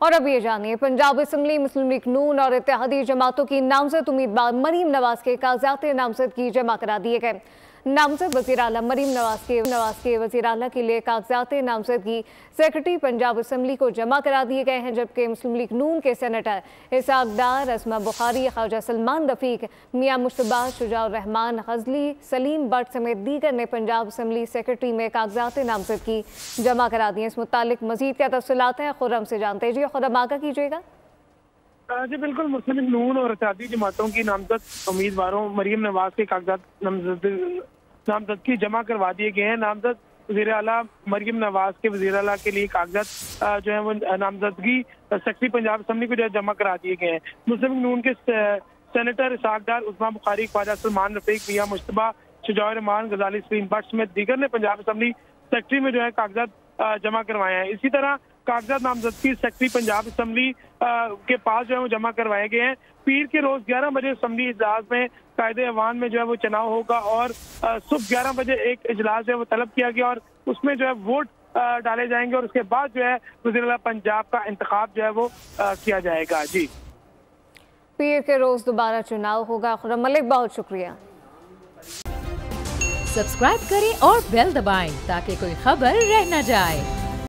और अब ये जानिए, पंजाब असम्बली, मुस्लिम लीग नून और इत्तेहादी जमातों की नामजद उम्मीदवार मरीम नवाज के कागजात नामजदगी जमा करा दिए गए। नामजद वज़ीर आला मरीम नवाज के वज़ीर आला के लिए कागजात नामजदगी सेक्रेटरी पंजाब असम्बली को जमा करा दिए गए हैं, जबकि मुस्लिम लीग नून के सेनेटर इसहाक डार, असमा बुखारी, ख्वाजा सलमान रफीक, मियाँ मुश्तबा, शुजाउर रहमान गजली, सलीम बट समेत दीगर ने पंजाब असम्बली सेक्रेटरी में कागजात नामजदगी जमा करा दिए। इस मुतालिक मजीद क्या तफसीलात हैं, खुर्रम से जानते जी। खुर्रम आगा कीजिएगा। जी बिल्कुल, मुस्लिम लीग नून और इत्तेहादी जमातों की नामजद उम्मीदवारों मरीम नवाज के कागजात नामजदगी जमा करवा दिए गए हैं। नामजद वज़ीर आला मरीम नवाज के वज़ीर आला के लिए कागजात जो है वो नामजदगी सेक्रेटरी पंजाब असम्बली को जो है जमा करा दिए गए हैं। मुस्लिम लीग नून के सेनेटर इसहाक डार, उस्मा बुखारी, ख्वाजा सलमान रफीक, मियाँ मुश्तबा, शुजाउर रहमान गजाली, सलीम बट समेत दीगर ने पंजाब असम्बली सेक्रेटरी में जो है कागजात जमा करवाए हैं। इसी तरह कागजात नामजदगी सेक्रेटरी पंजाब असम्बली के पास जो है वो जमा करवाए गए हैं। पीर के रोज 11 बजे असम्बली इजलास में कायदे अवान में जो है वो चुनाव होगा और सुबह 11 बजे एक इजलास जो है वो तलब किया गया और उसमें जो है वोट डाले जाएंगे और उसके बाद जो है वज़ीर आला पंजाब का इंतखाब जो है वो किया जाएगा। जी, पीर के रोज दोबारा चुनाव होगा। खुर्रम मलिक, बहुत शुक्रिया। सब्सक्राइब करें और बेल दबाएं ताकि कोई खबर रह न जाए।